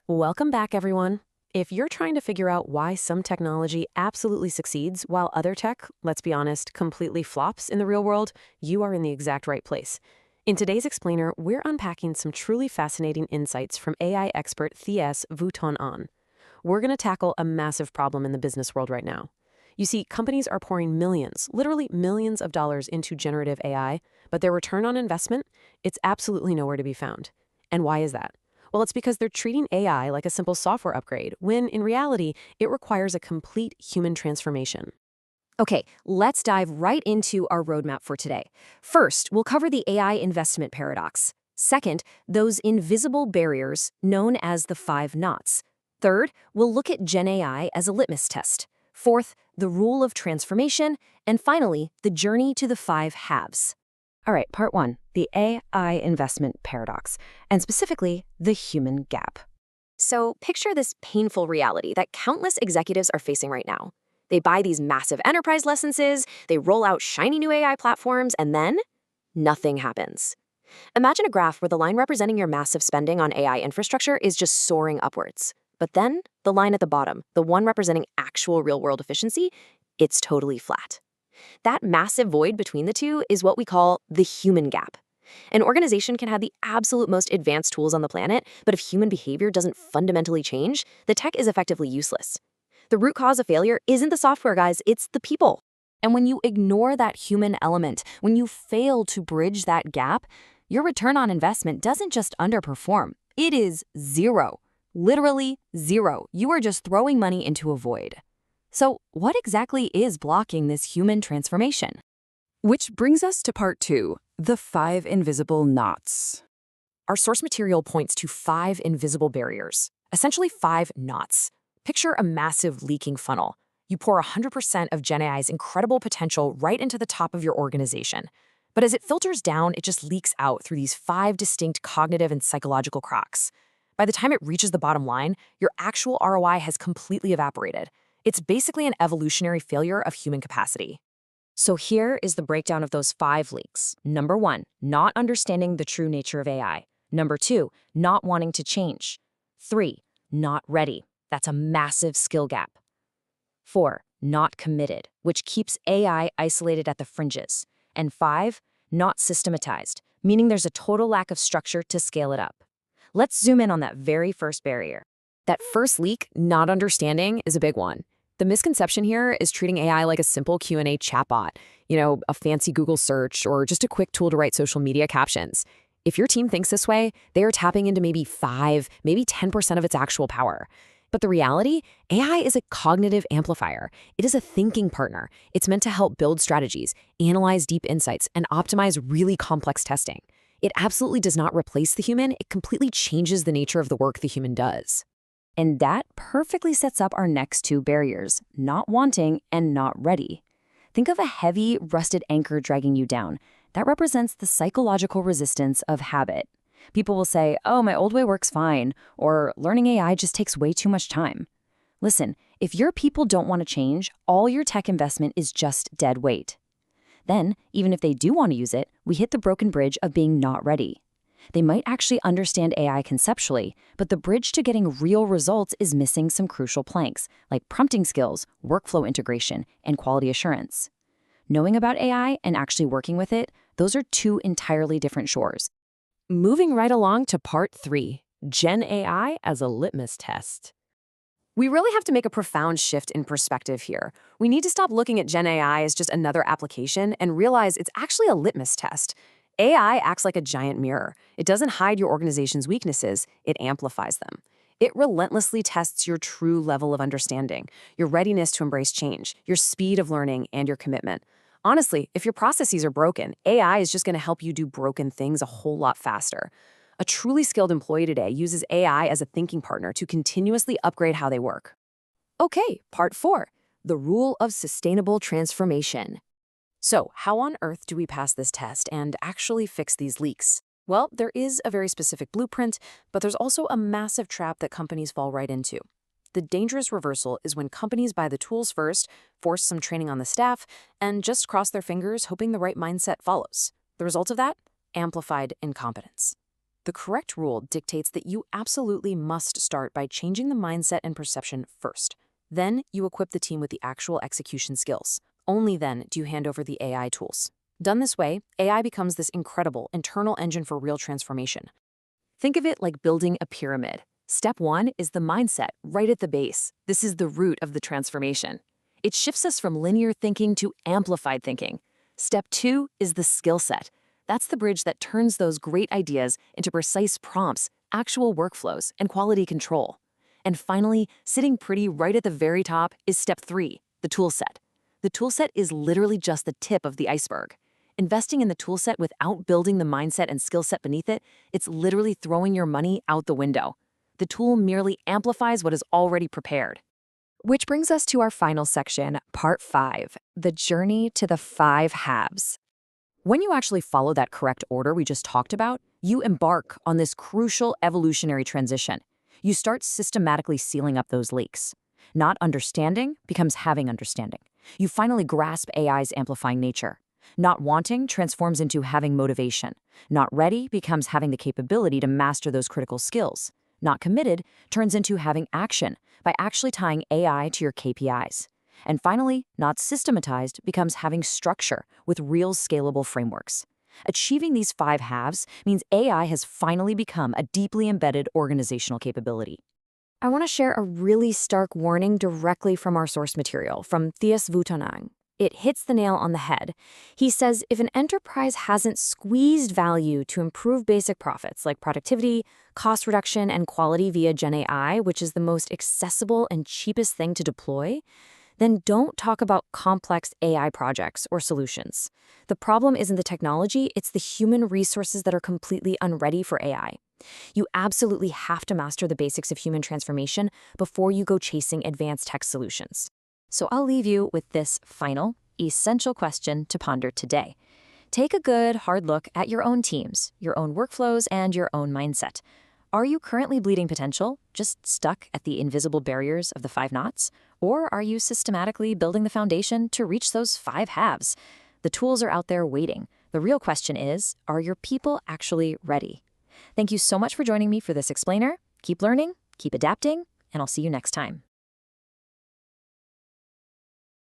Welcome back, everyone. If you're trying to figure out why some technology absolutely succeeds while other tech, let's be honest, completely flops in the real world, you are in the exact right place. In today's Explainer, we're unpacking some truly fascinating insights from AI expert Thies Vuitton An. We're going to tackle a massive problem in the business world right now. You see, companies are pouring millions, literally millions of dollars into generative AI, but their return on investment, it's absolutely nowhere to be found. And why is that? Well, it's because they're treating AI like a simple software upgrade, when in reality, it requires a complete human transformation. Okay, let's dive right into our roadmap for today. First, we'll cover the AI investment paradox. Second, those invisible barriers known as the five knots. Third, we'll look at GenAI as a litmus test. Fourth, the rule of transformation. And finally, the journey to the five halves. All right, part one, the AI investment paradox, and specifically the human gap. So picture this painful reality that countless executives are facing right now. They buy these massive enterprise licenses, they roll out shiny new AI platforms, and then nothing happens. Imagine a graph where the line representing your massive spending on AI infrastructure is just soaring upwards. But then the line at the bottom, the one representing actual real-world efficiency, it's totally flat. That massive void between the two is what we call the human gap. An organization can have the absolute most advanced tools on the planet, but if human behavior doesn't fundamentally change, the tech is effectively useless. The root cause of failure isn't the software, guys, it's the people. And when you ignore that human element, when you fail to bridge that gap, your return on investment doesn't just underperform, it is zero. Literally zero. You are just throwing money into a void. So what exactly is blocking this human transformation? Which brings us to part two, the five invisible knots. Our source material points to five invisible barriers, essentially five knots. Picture a massive leaking funnel. You pour 100% of GenAI's incredible potential right into the top of your organization. But as it filters down, it just leaks out through these five distinct cognitive and psychological cracks. By the time it reaches the bottom line, your actual ROI has completely evaporated. It's basically an evolutionary failure of human capacity. So here is the breakdown of those five leaks. Number one, not understanding the true nature of AI. Number two, not wanting to change. Three, not ready. That's a massive skill gap. Four, not committed, which keeps AI isolated at the fringes. And five, not systematized, meaning there's a total lack of structure to scale it up. Let's zoom in on that very first barrier. That first leak, not understanding, is a big one. The misconception here is treating AI like a simple Q&A chatbot, a fancy Google search, or just a quick tool to write social media captions. If your team thinks this way, they are tapping into maybe 5, maybe 10% of its actual power. But the reality, AI is a cognitive amplifier. It is a thinking partner. It's meant to help build strategies, analyze deep insights, and optimize really complex testing. It absolutely does not replace the human. It completely changes the nature of the work the human does. And that perfectly sets up our next two barriers, not wanting and not ready. Think of a heavy, rusted anchor dragging you down. That represents the psychological resistance of habit. People will say, oh, my old way works fine, or learning AI just takes way too much time. Listen, if your people don't want to change, all your tech investment is just dead weight. Then, even if they do want to use it, we hit the broken bridge of being not ready. They might actually understand AI conceptually, but the bridge to getting real results is missing some crucial planks, like prompting skills, workflow integration, and quality assurance. Knowing about AI and actually working with it, those are two entirely different shores. Moving right along to part 3, GenAI as a litmus test. We really have to make a profound shift in perspective here. We need to stop looking at GenAI as just another application and realize it's actually a litmus test. AI acts like a giant mirror. It doesn't hide your organization's weaknesses, it amplifies them. It relentlessly tests your true level of understanding, your readiness to embrace change, your speed of learning, and your commitment. Honestly, if your processes are broken, AI is just going to help you do broken things a whole lot faster. A truly skilled employee today uses AI as a thinking partner to continuously upgrade how they work. Okay, part 4, the rule of sustainable transformation. So, how on earth do we pass this test and actually fix these leaks? Well, there is a very specific blueprint, but there's also a massive trap that companies fall right into. The dangerous reversal is when companies buy the tools first, force some training on the staff, and just cross their fingers hoping the right mindset follows. The result of that? Amplified incompetence. The correct rule dictates that you absolutely must start by changing the mindset and perception first. Then you equip the team with the actual execution skills. Only then do you hand over the AI tools. Done this way, AI becomes this incredible internal engine for real transformation. Think of it like building a pyramid. Step 1 is the mindset, right at the base. This is the root of the transformation. It shifts us from linear thinking to amplified thinking. Step 2 is the skill set. That's the bridge that turns those great ideas into precise prompts, actual workflows, and quality control. And finally, sitting pretty right at the very top is step 3, the toolset. The toolset is literally just the tip of the iceberg. Investing in the toolset without building the mindset and skill set beneath it, it's literally throwing your money out the window. The tool merely amplifies what is already prepared. Which brings us to our final section, part 5, the journey to the 5 haves. When you actually follow that correct order we just talked about, you embark on this crucial evolutionary transition. You start systematically sealing up those leaks. Not understanding becomes having understanding. You finally grasp AI's amplifying nature. Not wanting transforms into having motivation. Not ready becomes having the capability to master those critical skills. Not committed turns into having action by actually tying AI to your KPIs. And finally, not systematized becomes having structure with real scalable frameworks. Achieving these 5 halves means AI has finally become a deeply embedded organizational capability. I want to share a really stark warning directly from our source material, from Tuấn Anh. It hits the nail on the head. He says if an enterprise hasn't squeezed value to improve basic profits like productivity, cost reduction, and quality via GenAI, which is the most accessible and cheapest thing to deploy, then don't talk about complex AI projects or solutions. The problem isn't the technology, it's the human resources that are completely unready for AI. You absolutely have to master the basics of human transformation before you go chasing advanced tech solutions. So I'll leave you with this final, essential question to ponder today. Take a good, hard look at your own teams, your own workflows, and your own mindset. Are you currently bleeding potential, just stuck at the invisible barriers of the 5 knots? Or are you systematically building the foundation to reach those 5 halves? The tools are out there waiting. The real question is, are your people actually ready? Thank you so much for joining me for this explainer. Keep learning, keep adapting, and I'll see you next time.